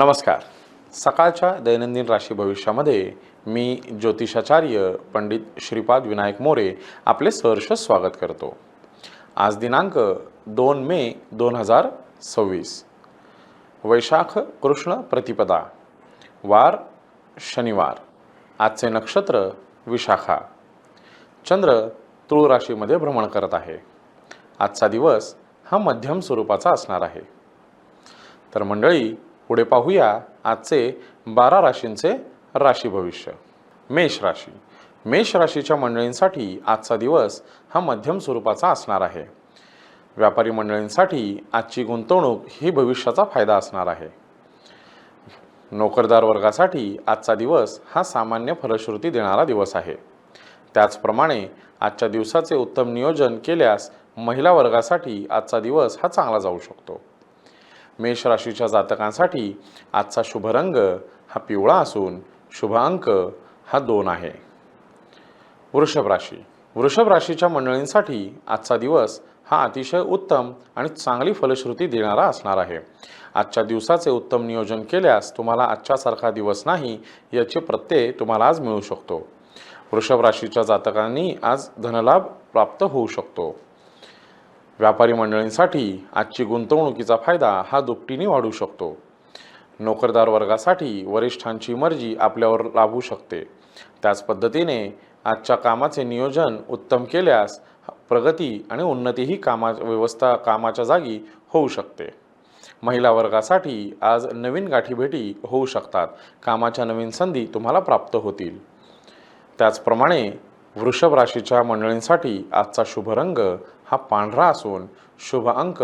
नमस्कार. सकाळच्या दैनंदिन राशी भविष्यामध्ये मी ज्योतिषाचार्य पंडित श्रीपाद विनायक मोरे आपले सहर्ष स्वागत करतो. आज दिनांक 2 मे 2026, वैशाख कृष्ण प्रतिपदा, वार शनिवार. आजचे नक्षत्र विशाखा. चंद्र तुळ राशीमध्ये भ्रमण करत आहे. आजचा दिवस हा मध्यम स्वरूपाचा असणार आहे. तर मंडळी, पुढे पाहूया आजचे 12 राशींचे राशी भविष्य. मेष राशी. मेष राशीच्या मंडळींसाठी आजचा दिवस हा मध्यम स्वरूपाचा असणार आहे. व्यापारी मंडळींसाठी आजची गुंतवणूक ही भविष्याचा फायदा असणार आहे. नोकरदार वर्गासाठी आजचा दिवस हा सामान्य फलश्रुती देणारा दिवस आहे. त्याचप्रमाणे आजच्या दिवसाचे उत्तम नियोजन केल्यास महिला वर्गासाठी आजचा दिवस हा चांगला जाऊ शकतो. मेष राशीच्या जातकांसाठी आजचा शुभ रंग हा पिवळा असून शुभ अंक हा 2 आहे. वृषभ राशी. वृषभ राशीच्या मंडळींसाठी आजचा दिवस हा अतिशय उत्तम आणि चांगली फलश्रुती देणारा असणार आहे. आजच्या दिवसाचे उत्तम नियोजन केल्यास तुम्हाला आजच्यासारखा दिवस नाही याचे प्रत्यय तुम्हाला आज मिळू शकतो. वृषभ राशीच्या जातकांनी आज धनलाभ प्राप्त होऊ शकतो. व्यापारी मंडळींसाठी आजची गुंतवणुकीचा फायदा हा दुपटीने वाढू शकतो. नोकरदार वर्गासाठी वरिष्ठांची मर्जी आपल्यावर लाभू शकते. त्याच पद्धतीने आजच्या कामाचे नियोजन उत्तम केल्यास प्रगती आणि उन्नतीही कामाच्या जागी होऊ शकते. महिला वर्गासाठी आज नवीन गाठीभेटी होऊ शकतात. कामाच्या नवीन संधी तुम्हाला प्राप्त होतील. त्याचप्रमाणे वृषभ राशीच्या मंडळींसाठी आजचा शुभ रंग हा पांढरा असून शुभ अंक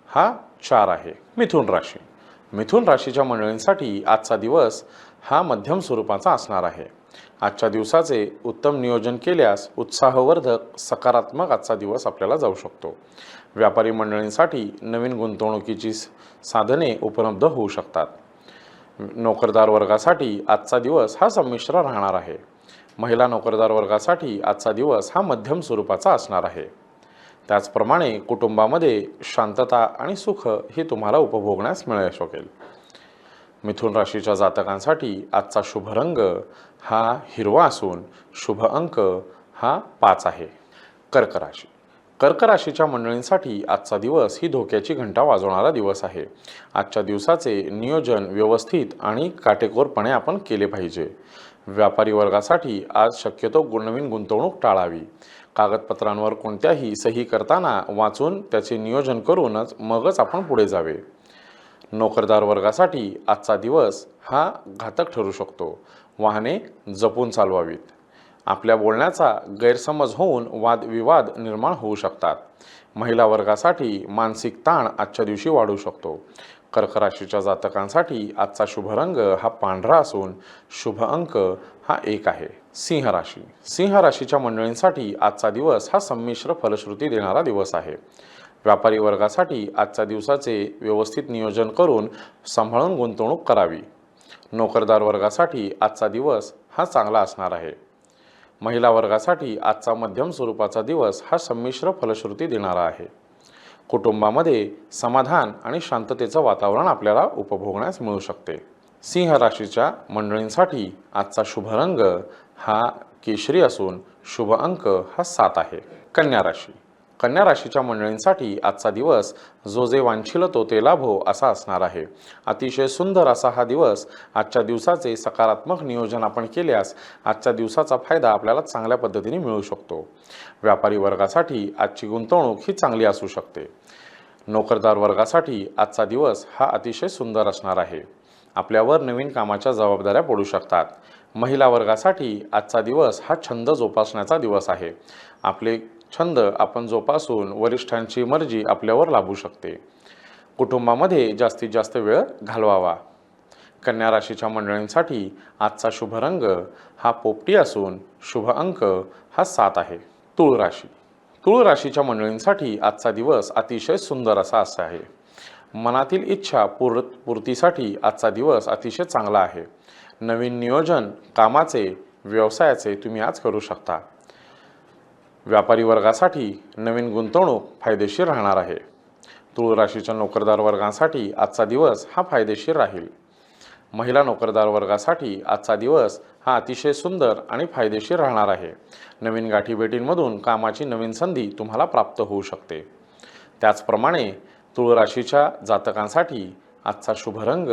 हा 4 आहे. मिथुन राशी. मिथुन राशीच्या मंडळींसाठी आजचा दिवस हा मध्यम स्वरूपाचा असणार आहे. आजच्या दिवसाचे उत्तम नियोजन केल्यास उत्साहवर्धक सकारात्मक आजचा दिवस आपल्याला जाऊ शकतो. व्यापारी मंडळींसाठी नवीन गुंतवणुकीची साधने उपलब्ध होऊ शकतात. नोकरदार वर्गासाठी आजचा दिवस हा संमिश्र राहणार आहे. महिला नोकरदार वर्गासाठी आजचा दिवस हा मध्यम स्वरूपाचा असणार आहे. त्याचप्रमाणे कुटुंबामध्ये शांतता आणि सुख हे तुम्हाला उपभोगण्यास मिळू शकेल. मिथुन राशीच्या जातकांसाठी आजचा शुभ रंग हा हिरवा असून शुभ अंक हा 5 आहे. कर्क राशी. कर्क राशीच्या मंडळींसाठी आजचा दिवस ही धोक्याची घंटा वाजवणारा दिवस आहे. आजच्या दिवसाचे नियोजन व्यवस्थित आणि काटेकोरपणे आपण केले पाहिजे. व्यापारी वर्गासाठी आज शक्यतो नवीन गुंतवणूक टाळावी. कागदपत्रांवर कोणत्याही सही करताना वाचून त्याचे नियोजन करूनच मगच आपण पुढे जावे. नोकरदार वर्गासाठी आजचा दिवस हा घातक ठरू शकतो. वाहने जपून चालवावीत. आपल्या बोलण्याचा गैरसमज होऊन वादविवाद निर्माण होऊ शकतात. महिला वर्गासाठी मानसिक ताण आजच्या दिवशी वाढू शकतो. कर्क राशीच्या जातकांसाठी आजचा शुभ रंग हा पांढरा असून शुभ अंक हा 1 आहे. सिंह राशी. सिंह राशीच्या मंडळींसाठी आजचा दिवस हा संमिश्र फलश्रुती देणारा दिवस आहे. व्यापारी वर्गासाठी आजच्या दिवसाचे व्यवस्थित नियोजन करून सांभाळून गुंतवणूक करावी. नोकरदार वर्गासाठी आजचा दिवस हा चांगला असणार आहे. महिला वर्गासाठी आजचा मध्यम स्वरूपाचा दिवस हा संमिश्र फलश्रुती देणारा आहे. कुटुंबामध्ये समाधान आणि शांततेचं वातावरण आपल्याला उपभोगण्यास मिळू शकते. सिंह राशीच्या मंडळींसाठी आजचा शुभ रंग हा केशरी असून शुभ अंक हा 7 आहे. कन्या राशी. कन्या राशीच्या मंडळींसाठी आजचा दिवस जो जे वांछिल तो ते लाभो असा असणार आहे. अतिशय सुंदर असा हा दिवस. आजच्या दिवसाचे सकारात्मक नियोजन आपण केल्यास आजच्या दिवसाचा फायदा आपल्याला चांगल्या पद्धतीने मिळू शकतो. व्यापारी वर्गासाठी आजची गुंतवणूक ही चांगली असू शकते. नोकरदार वर्गासाठी आजचा दिवस हा अतिशय सुंदर असणार आहे. आपल्यावर नवीन कामाच्या जबाबदाऱ्या पडू शकतात. महिला वर्गासाठी आजचा दिवस हा छंद जोपासण्याचा दिवस आहे. आपले छंद आपण जोपासून वरिष्ठांची मर्जी आपल्यावर लाभू शकते. कुटुंबामध्ये जास्तीत जास्त वेळ घालवावा. कन्या राशीच्या मंडळींसाठी आजचा शुभ रंग हा पोपटी असून शुभ अंक हा 7 आहे. तुळ राशी. तुळ राशीच्या मंडळींसाठी आजचा दिवस अतिशय सुंदर असा आहे. मनातील इच्छा पूर्तीसाठी आजचा दिवस अतिशय चांगला आहे. नवीन नियोजन कामाचे व्यवसायाचे तुम्ही आज करू शकता. व्यापारी वर्गासाठी नवीन गुंतवणूक फायदेशीर राहणार आहे. तुळ राशीच्या नोकरदार वर्गांसाठी आजचा दिवस हा फायदेशीर राहील. महिला नोकरदार वर्गासाठी आजचा दिवस हा अतिशय सुंदर आणि फायदेशीर राहणार आहे. नवीन गाठीभेटींमधून कामाची नवीन संधी तुम्हाला प्राप्त होऊ शकते. त्याचप्रमाणे तुळ राशीच्या जातकांसाठी आजचा शुभ रंग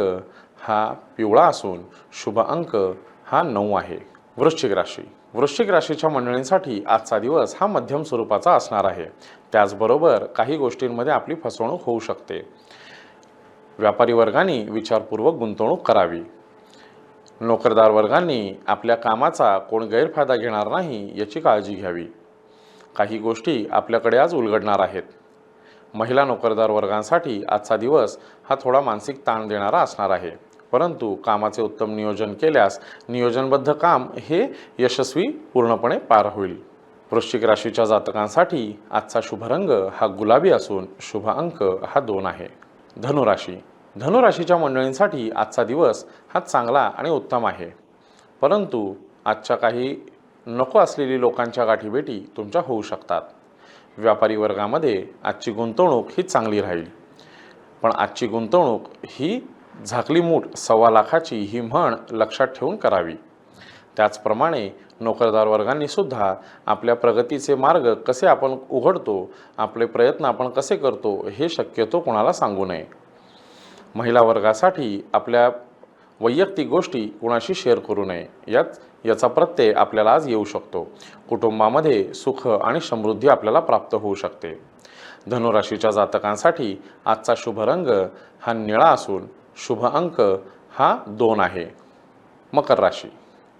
हा पिवळा असून शुभ अंक हा 9 आहे. वृश्चिक राशी. वृश्चिक राशीच्या मंडळींसाठी आजचा दिवस हा मध्यम स्वरूपाचा असणार आहे. त्याचबरोबर काही गोष्टींमध्ये आपली फसवणूक होऊ शकते. व्यापारी वर्गाने विचारपूर्वक गुंतवणूक करावी. नोकरदार वर्गांनी आपल्या कामाचा कोण गैरफायदा घेणार नाही याची काळजी घ्यावी. काही गोष्टी आपल्याकडे आज उलगडणार आहेत. महिला नोकरदार वर्गांसाठी आजचा दिवस हा थोडा मानसिक ताण देणारा असणार आहे, परंतु कामाचे उत्तम नियोजन केल्यास नियोजनबद्ध काम हे यशस्वी पूर्णपणे पार होईल. वृश्चिक राशीच्या जातकांसाठी आजचा शुभ रंग हा गुलाबी असून शुभ अंक हा 2 आहे. धनुराशी. धनुराशीच्या मंडळींसाठी आजचा दिवस हा चांगला आणि उत्तम आहे, परंतु आजच्या काही नको असलेली लोकांच्या गाठीभेटी तुमच्या होऊ शकतात. व्यापारी वर्गामध्ये आजची गुंतवणूक ही चांगली राहील, पण आजची गुंतवणूक ही झाकली मूठ 1.25 लाखाची ही म्हण लक्षात ठेवून करावी. त्याचप्रमाणे नोकरदार वर्गांनी सुद्धा आपल्या प्रगतीचे मार्ग कसे आपण उघडतो, आपले प्रयत्न आपण कसे करतो हे शक्यतो कोणाला सांगू नये. महिला वर्गासाठी आपल्या वैयक्तिक गोष्टी कोणाशी शेअर करू नये. याचा प्रत्यय आपल्याला आज येऊ शकतो. कुटुंबामध्ये सुख आणि समृद्धी आपल्याला प्राप्त होऊ शकते. धनुराशीच्या जातकांसाठी आजचा शुभ रंग हा निळा असून शुभ अंक हा 2 आहे. मकर राशी.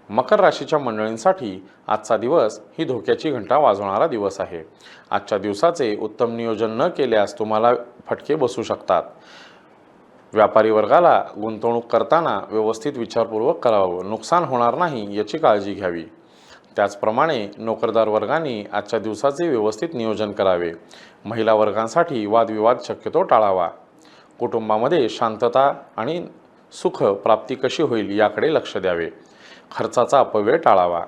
मकर राशीच्या मंडळींसाठी आजचा दिवस ही धोक्याची घंटा वाजवणारा दिवस आहे. आजच्या दिवसाचे उत्तम नियोजन न केल्यास तुम्हाला फटके बसू शकतात. व्यापारी वर्गाला गुंतवणूक करताना व्यवस्थित विचारपूर्वक करावं, नुकसान होणार नाही याची काळजी घ्यावी. त्याचप्रमाणे नोकरदार वर्गांनी आजच्या दिवसाचे व्यवस्थित नियोजन करावे. महिला वर्गांसाठी वादविवाद शक्यतो टाळावा. कुटुंबामध्ये शांतता आणि सुख प्राप्ती कशी होईल याकडे लक्ष द्यावे. खर्चाचा अपव्यय टाळावा.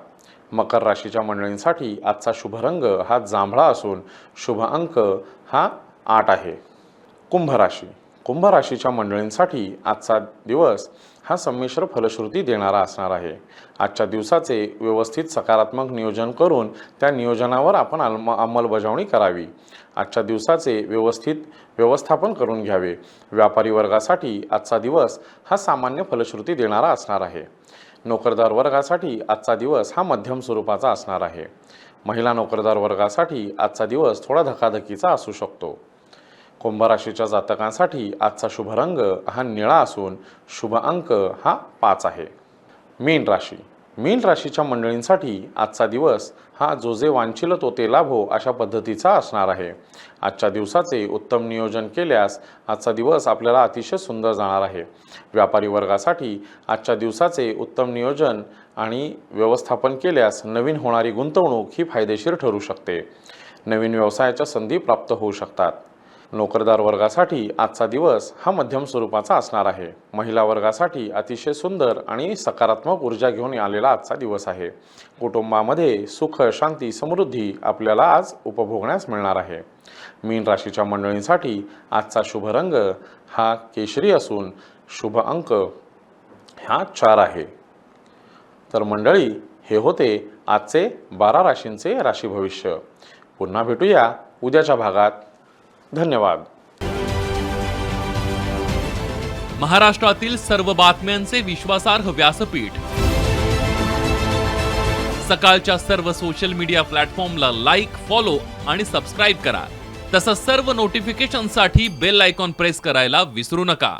मकर राशीच्या मंडळींसाठी आजचा शुभ रंग हा जांभळा असून शुभ अंक हा 8 आहे. कुंभ राशी. कुंभ राशीच्या मंडळींसाठी आजचा दिवस हा संमिश्र फलश्रुती देणारा असणार आहे. आजच्या दिवसाचे व्यवस्थित सकारात्मक नियोजन करून त्या नियोजनावर आपण अंमलबजावणी करावी. आजच्या दिवसाचे व्यवस्थापन करून घ्यावे. व्यापारी वर्गासाठी आजचा दिवस हा सामान्य फलश्रुती देणारा असणार आहे. नोकरदार वर्गासाठी आजचा दिवस हा मध्यम स्वरूपाचा असणार आहे. महिला नोकरदार वर्गासाठी आजचा दिवस थोडा धकाधकीचा असू शकतो. कुंभ राशीच्या जातकांसाठी आजचा शुभ रंग हा निळा असून शुभ अंक हा 5 आहे. मीन राशी. मीन राशीच्या मंडळींसाठी आजचा दिवस हा जो जे वांछिल तो ते लाभो अशा पद्धतीचा असणार आहे. आजच्या दिवसाचे उत्तम नियोजन केल्यास आजचा दिवस आपल्याला अतिशय सुंदर जाणार आहे. व्यापारी वर्गासाठी आजच्या दिवसाचे उत्तम नियोजन आणि व्यवस्थापन केल्यास नवीन होणारी गुंतवणूक ही फायदेशीर ठरू शकते. नवीन व्यवसायाच्या संधी प्राप्त होऊ शकतात. नोकरदार वर्गासाठी आजचा दिवस हा मध्यम स्वरूपाचा असणार आहे. महिला वर्गासाठी अतिशय सुंदर आणि सकारात्मक ऊर्जा घेऊन आलेला आजचा दिवस आहे. कुटुंबामध्ये सुख, शांती, समृद्धी आपल्याला आज उपभोगण्यास मिळणार आहे. मीन राशीच्या मंडळींसाठी आजचा शुभ रंग हा केशरी असून शुभ अंक हा 4 आहे. तर मंडळी, हे होते आजचे 12 राशींचे राशी भविष्य. पुन्हा भेटूया उद्याच्या भागात. धन्यवाद. महाराष्ट्रातील सर्व बातम्यांचे विश्वासार्ह व्यासपीठ. सकाळच्या सर्व सोशल मीडिया प्लॅटफॉर्मला लाईक, फॉलो आणि सबस्क्राईब करा. तसंच सर्व नोटिफिकेशनसाठी बेल आयकॉन प्रेस करायला विसरू नका.